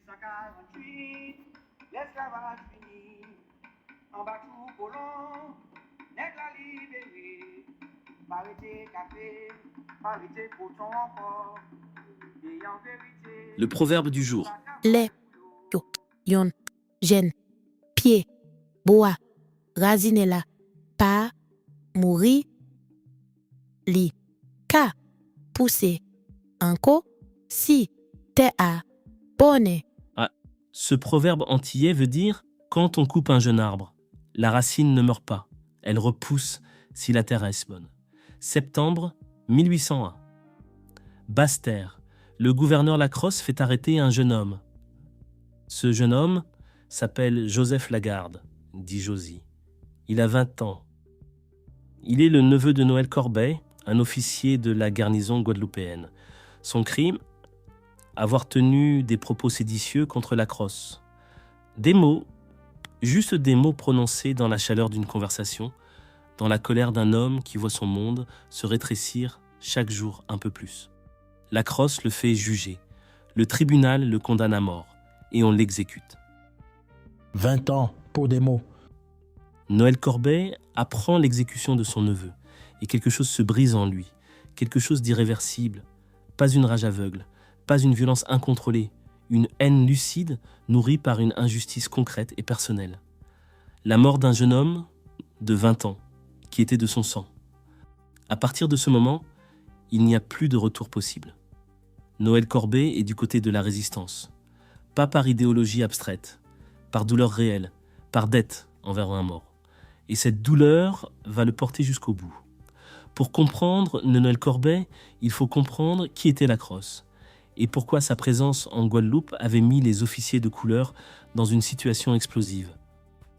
1848, l'esclavage fini. En bas tout colon, nègre la libéré. Parité café, parité coton encore. Et en vérité, Le proverbe du jour. Le, yo, yon, jen, pied, bois, razinela, pa, mouri, li, ka, poussé, anko, si, te a, bonne. Ce proverbe antillais veut dire « quand on coupe un jeune arbre, la racine ne meurt pas, elle repousse si la terre est bonne ». Septembre 1801. Basse-Terre, le gouverneur Lacrosse fait arrêter un jeune homme. Ce jeune homme s'appelle Joseph Lagarde, dit Josy. Il a 20 ans. Il est le neveu de Noël Corbet, un officier de la garnison guadeloupéenne. Son crime, avoir tenu des propos séditieux contre Lacrosse. Des mots, juste des mots prononcés dans la chaleur d'une conversation, dans la colère d'un homme qui voit son monde se rétrécir chaque jour un peu plus. Lacrosse le fait juger. Le tribunal le condamne à mort et on l'exécute. 20 ans pour des mots. Noël Corbet apprend l'exécution de son neveu et quelque chose se brise en lui, quelque chose d'irréversible, pas une rage aveugle, pas une violence incontrôlée, une haine lucide nourrie par une injustice concrète et personnelle. La mort d'un jeune homme de 20 ans, qui était de son sang. À partir de ce moment, il n'y a plus de retour possible. Noël Corbet est du côté de la résistance, pas par idéologie abstraite, par douleur réelle, par dette envers un mort. Et cette douleur va le porter jusqu'au bout. Pour comprendre Noël Corbet, il faut comprendre qui était Lacrosse et pourquoi sa présence en Guadeloupe avait mis les officiers de couleur dans une situation explosive.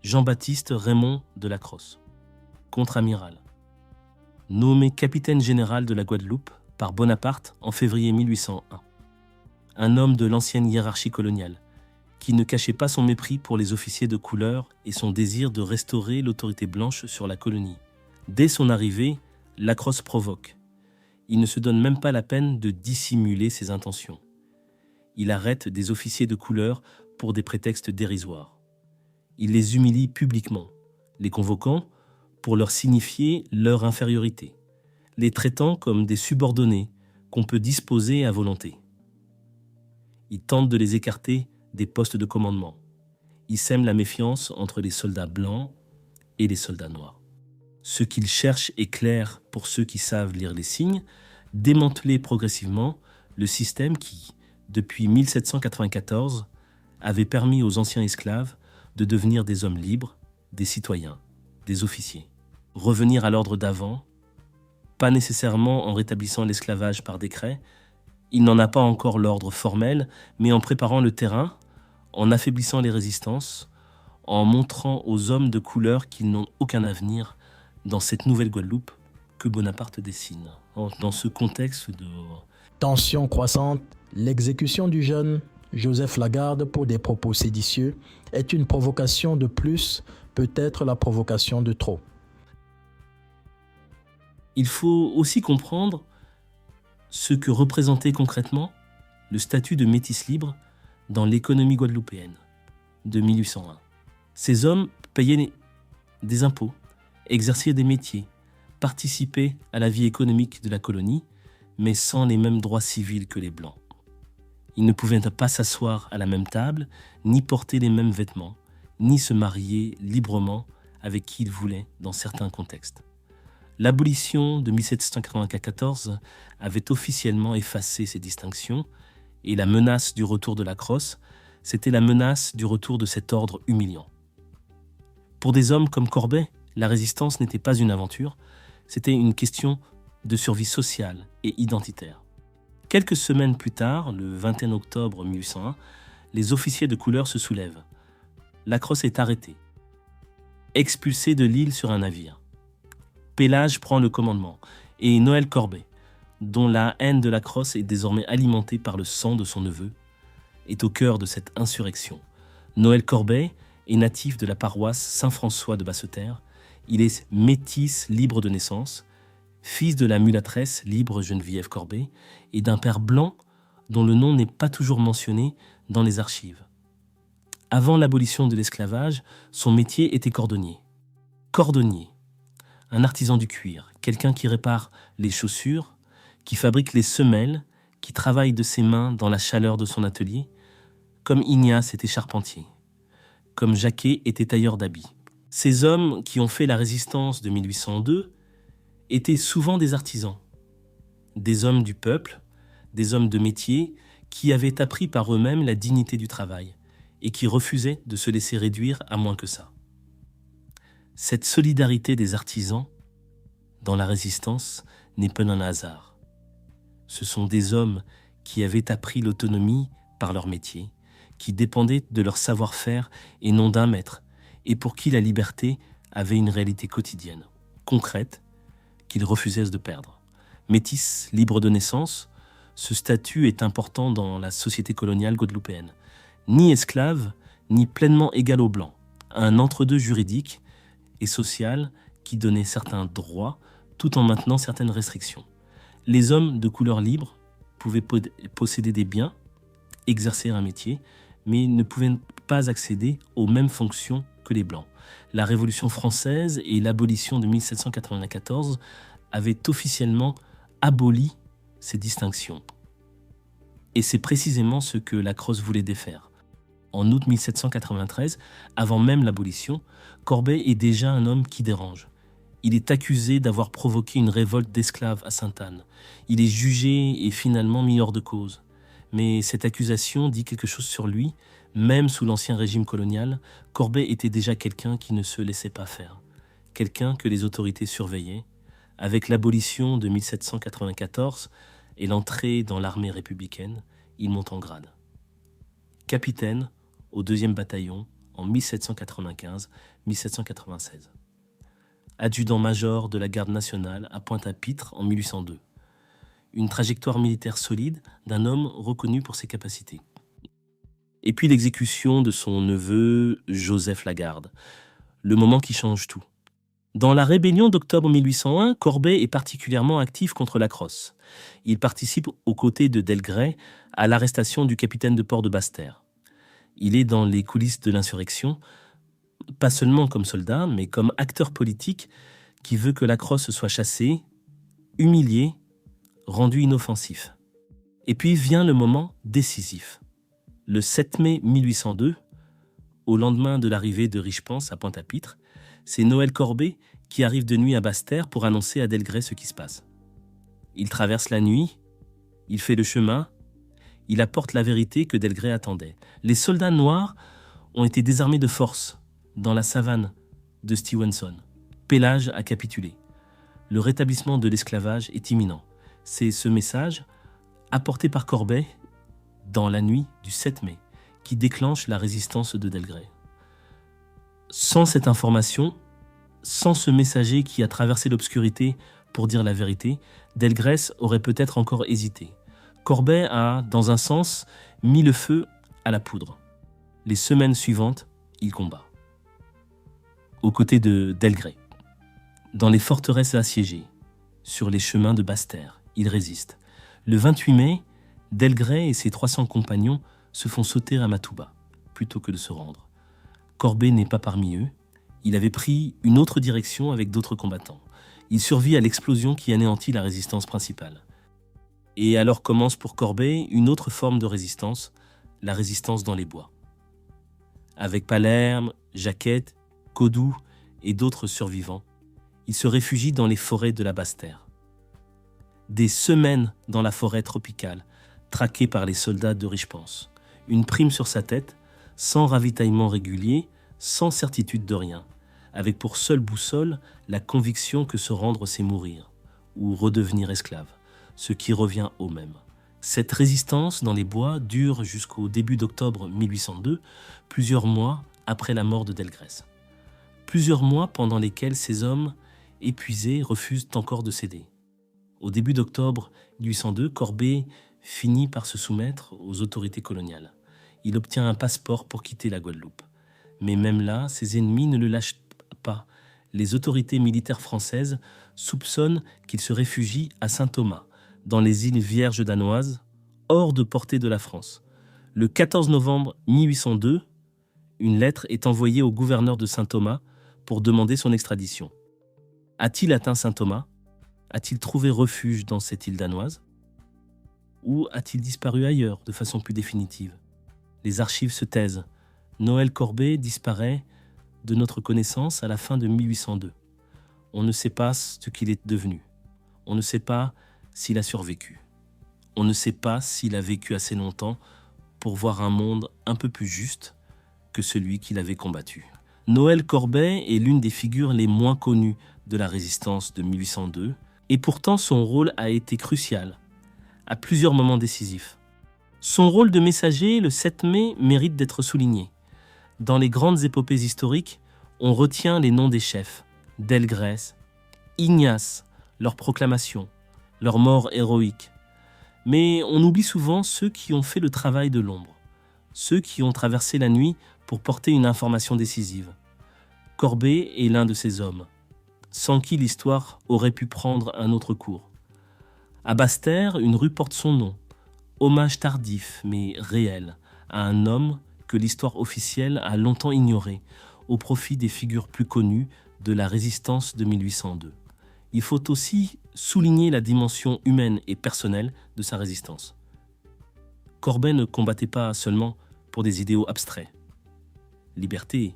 Jean-Baptiste Raymond de Lacrosse, contre-amiral, nommé capitaine général de la Guadeloupe par Bonaparte en février 1801. Un homme de l'ancienne hiérarchie coloniale, qui ne cachait pas son mépris pour les officiers de couleur et son désir de restaurer l'autorité blanche sur la colonie. Dès son arrivée, Lacrosse provoque. Il ne se donne même pas la peine de dissimuler ses intentions. Il arrête des officiers de couleur pour des prétextes dérisoires. Il les humilie publiquement, les convoquant pour leur signifier leur infériorité, les traitant comme des subordonnés qu'on peut disposer à volonté. Il tente de les écarter des postes de commandement. Il sème la méfiance entre les soldats blancs et les soldats noirs. Ce qu'il cherche est clair pour ceux qui savent lire les signes, démanteler progressivement le système qui, depuis 1794, avait permis aux anciens esclaves de devenir des hommes libres, des citoyens, des officiers. Revenir à l'ordre d'avant, pas nécessairement en rétablissant l'esclavage par décret, il n'en a pas encore l'ordre formel, mais en préparant le terrain, en affaiblissant les résistances, en montrant aux hommes de couleur qu'ils n'ont aucun avenir dans cette nouvelle Guadeloupe que Bonaparte dessine. Dans ce contexte de... Tension croissante, l'exécution du jeune Joseph Lagarde pour des propos séditieux est une provocation de plus, peut-être la provocation de trop. Il faut aussi comprendre ce que représentait concrètement le statut de métis libre dans l'économie guadeloupéenne de 1801. Ces hommes payaient des impôts, exerçaient des métiers, participaient à la vie économique de la colonie, mais sans les mêmes droits civils que les Blancs. Ils ne pouvaient pas s'asseoir à la même table, ni porter les mêmes vêtements, ni se marier librement avec qui ils voulaient dans certains contextes. L'abolition de 1794 avait officiellement effacé ces distinctions et la menace du retour de Lacrosse, c'était la menace du retour de cet ordre humiliant. Pour des hommes comme Corbet, la résistance n'était pas une aventure, c'était une question de survie sociale et identitaire. Quelques semaines plus tard, le 21 octobre 1801, les officiers de couleur se soulèvent. Lacrosse est arrêté, expulsé de l'île sur un navire. Pélage prend le commandement et Noël Corbet, dont la haine de Lacrosse est désormais alimentée par le sang de son neveu, est au cœur de cette insurrection. Noël Corbet est natif de la paroisse Saint-François de Basse-Terre. Il est métis libre de naissance, fils de la mulâtresse libre Geneviève Corbet et d'un père blanc dont le nom n'est pas toujours mentionné dans les archives. Avant l'abolition de l'esclavage, son métier était cordonnier. Cordonnier, un artisan du cuir, quelqu'un qui répare les chaussures, qui fabrique les semelles, qui travaille de ses mains dans la chaleur de son atelier, comme Ignace était charpentier, comme Jacquet était tailleur d'habits. Ces hommes qui ont fait la résistance de 1802 étaient souvent des artisans, des hommes du peuple, des hommes de métier qui avaient appris par eux-mêmes la dignité du travail et qui refusaient de se laisser réduire à moins que ça. Cette solidarité des artisans dans la résistance n'est pas un hasard. Ce sont des hommes qui avaient appris l'autonomie par leur métier, qui dépendaient de leur savoir-faire et non d'un maître, et pour qui la liberté avait une réalité quotidienne, concrète, qu'ils refusaient de perdre. Métis, libre de naissance, ce statut est important dans la société coloniale guadeloupéenne. Ni esclave, ni pleinement égal aux Blancs. Un entre-deux juridique et social qui donnait certains droits tout en maintenant certaines restrictions. Les hommes de couleur libre pouvaient posséder des biens, exercer un métier, mais ne pouvaient pas accéder aux mêmes fonctions que les Blancs. La Révolution française et l'abolition de 1794 avaient officiellement aboli ces distinctions. Et c'est précisément ce que Lacrosse voulait défaire. En août 1793, avant même l'abolition, Corbet est déjà un homme qui dérange. Il est accusé d'avoir provoqué une révolte d'esclaves à Sainte-Anne. Il est jugé et finalement mis hors de cause. Mais cette accusation dit quelque chose sur lui. Même sous l'ancien régime colonial, Corbet était déjà quelqu'un qui ne se laissait pas faire. Quelqu'un que les autorités surveillaient. Avec l'abolition de 1794 et l'entrée dans l'armée républicaine, il monte en grade. Capitaine au 2e bataillon en 1795-1796. Adjudant-major de la garde nationale à Pointe-à-Pitre en 1802. Une trajectoire militaire solide d'un homme reconnu pour ses capacités. Et puis l'exécution de son neveu Joseph Lagarde, le moment qui change tout. Dans la rébellion d'octobre 1801, Corbet est particulièrement actif contre Lacrosse. Il participe aux côtés de Delgray à l'arrestation du capitaine de port de Basse-Terre. Il est dans les coulisses de l'insurrection, pas seulement comme soldat, mais comme acteur politique qui veut que Lacrosse soit chassé, humilié, rendu inoffensif. Et puis vient le moment décisif. Le 7 mai 1802, au lendemain de l'arrivée de Richepense à Pointe-à-Pitre, c'est Noël Corbet qui arrive de nuit à Basse-Terre pour annoncer à Delgray ce qui se passe. Il traverse la nuit, il fait le chemin, il apporte la vérité que Delgray attendait. Les soldats noirs ont été désarmés de force dans la savane de Stevenson. Pélage a capitulé. Le rétablissement de l'esclavage est imminent. C'est ce message, apporté par Corbet dans la nuit du 7 mai, qui déclenche la résistance de Delgray. Sans cette information, sans ce messager qui a traversé l'obscurité pour dire la vérité, Delgray aurait peut-être encore hésité. Corbet a, dans un sens, mis le feu à la poudre. Les semaines suivantes, il combat. Aux côtés de Delgray. Dans les forteresses assiégées, sur les chemins de Basse-Terre, il résiste. Le 28 mai, Delgray et ses 300 compagnons se font sauter à Matouba, plutôt que de se rendre. Corbet n'est pas parmi eux. Il avait pris une autre direction avec d'autres combattants. Il survit à l'explosion qui anéantit la résistance principale. Et alors commence pour Corbet une autre forme de résistance, la résistance dans les bois. Avec Palerme, Jacquette, Codou et d'autres survivants, il se réfugie dans les forêts de la Basse-Terre. Des semaines dans la forêt tropicale, traqué par les soldats de Richepense. Une prime sur sa tête, sans ravitaillement régulier, sans certitude de rien, avec pour seule boussole la conviction que se rendre c'est mourir, ou redevenir esclave, ce qui revient au même. Cette résistance dans les bois dure jusqu'au début d'octobre 1802, plusieurs mois après la mort de Delgray. Plusieurs mois pendant lesquels ces hommes, épuisés, refusent encore de céder. Au début d'octobre 1802, Corbet finit par se soumettre aux autorités coloniales. Il obtient un passeport pour quitter la Guadeloupe. Mais même là, ses ennemis ne le lâchent pas. Les autorités militaires françaises soupçonnent qu'il se réfugie à Saint-Thomas, dans les îles Vierges danoises, hors de portée de la France. Le 14 novembre 1802, une lettre est envoyée au gouverneur de Saint-Thomas pour demander son extradition. A-t-il atteint Saint-Thomas? A-t-il trouvé refuge dans cette île danoise? Ou a-t-il disparu ailleurs de façon plus définitive? Les archives se taisent. Noël Corbet disparaît de notre connaissance à la fin de 1802. On ne sait pas ce qu'il est devenu. On ne sait pas s'il a survécu. On ne sait pas s'il a vécu assez longtemps pour voir un monde un peu plus juste que celui qu'il avait combattu. Noël Corbet est l'une des figures les moins connues de la résistance de 1802, et pourtant son rôle a été crucial, à plusieurs moments décisifs. Son rôle de messager, le 7 mai, mérite d'être souligné. Dans les grandes épopées historiques, on retient les noms des chefs, Delgrès, Ignace, leurs proclamations, leurs morts héroïques. Mais on oublie souvent ceux qui ont fait le travail de l'ombre, ceux qui ont traversé la nuit pour porter une information décisive. Corbet est l'un de ces hommes, sans qui l'histoire aurait pu prendre un autre cours. À Basse-Terre, une rue porte son nom, hommage tardif mais réel à un homme que l'histoire officielle a longtemps ignoré au profit des figures plus connues de la résistance de 1802. Il faut aussi souligner la dimension humaine et personnelle de sa résistance. Corbet ne combattait pas seulement pour des idéaux abstraits. Liberté,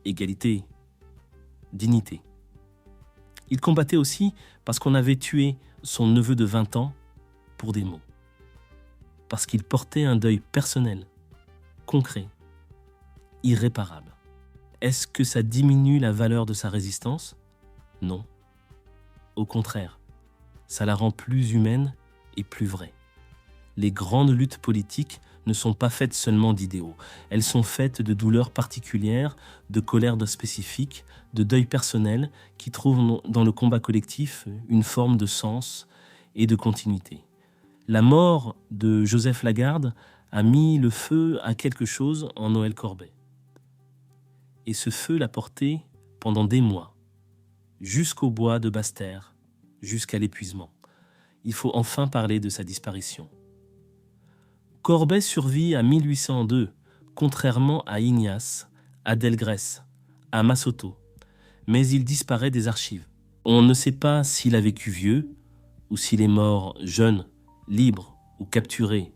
égalité, dignité. Il combattait aussi parce qu'on avait tué son neveu de 20 ans pour des mots. Parce qu'il portait un deuil personnel, concret, irréparable. Est-ce que ça diminue la valeur de sa résistance? Non. Au contraire, ça la rend plus humaine et plus vraie. Les grandes luttes politiques ne sont pas faites seulement d'idéaux. Elles sont faites de douleurs particulières, de colères spécifiques, de deuil personnel qui trouvent dans le combat collectif une forme de sens et de continuité. La mort de Joseph Lagarde a mis le feu à quelque chose en Noël Corbet. Et ce feu l'a porté pendant des mois, jusqu'au bois de Basse-Terre, jusqu'à l'épuisement. Il faut enfin parler de sa disparition. Corbet survit à 1802, contrairement à Ignace, à Delgrès, à Massoteau, mais il disparaît des archives. On ne sait pas s'il a vécu vieux ou s'il est mort jeune, libre ou capturé,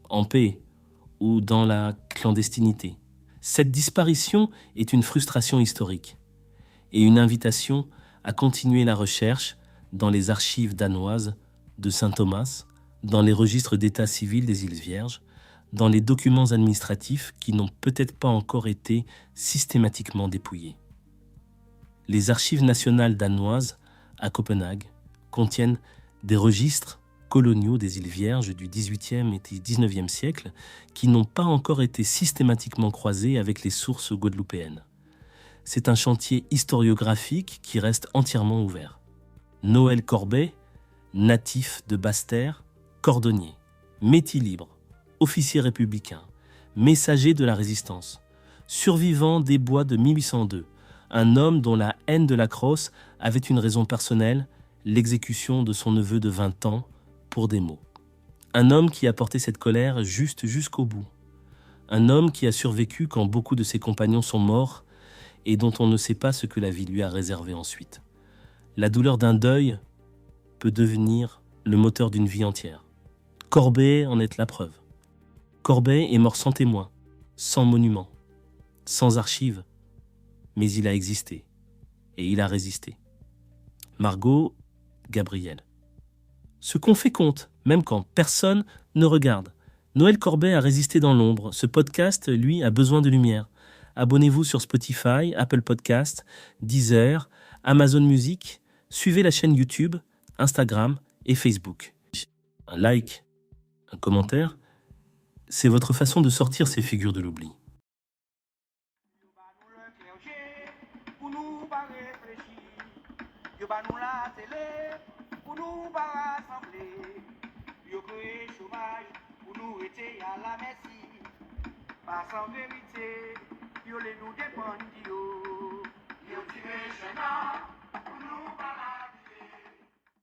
en paix ou dans la clandestinité. Cette disparition est une frustration historique et une invitation à continuer la recherche dans les archives danoises de Saint-Thomas, dans les registres d'état civil des îles Vierges, dans les documents administratifs qui n'ont peut-être pas encore été systématiquement dépouillés. Les archives nationales danoises, à Copenhague, contiennent des registres coloniaux des îles Vierges du XVIIIe et du XIXe siècle qui n'ont pas encore été systématiquement croisés avec les sources guadeloupéennes. C'est un chantier historiographique qui reste entièrement ouvert. Noël Corbet, natif de Basse-Terre, cordonnier, métis libre, officier républicain, messager de la résistance, survivant des bois de 1802, un homme dont la haine de la crosse avait une raison personnelle, l'exécution de son neveu de 20 ans pour des mots. Un homme qui a porté cette colère jusqu'au bout. Un homme qui a survécu quand beaucoup de ses compagnons sont morts et dont on ne sait pas ce que la vie lui a réservé ensuite. La douleur d'un deuil peut devenir le moteur d'une vie entière. Corbet en est la preuve. Corbet est mort sans témoin, sans monument, sans archives, mais il a existé et il a résisté. Margot, Gabriel. Ce qu'on fait compte, même quand personne ne regarde. Noël Corbet a résisté dans l'ombre. Ce podcast, lui, a besoin de lumière. Abonnez-vous sur Spotify, Apple Podcasts, Deezer, Amazon Music. Suivez la chaîne YouTube, Instagram et Facebook. Un like, un commentaire, c'est votre façon de sortir ces figures de l'oubli. Pour nous pas réfléchir, yo ba nous la télé, pour nous pas rassembler, yo créé chômage, pour nous rester à la merci, pas sans vérité, yo les nous dépendent yo tiré chemin.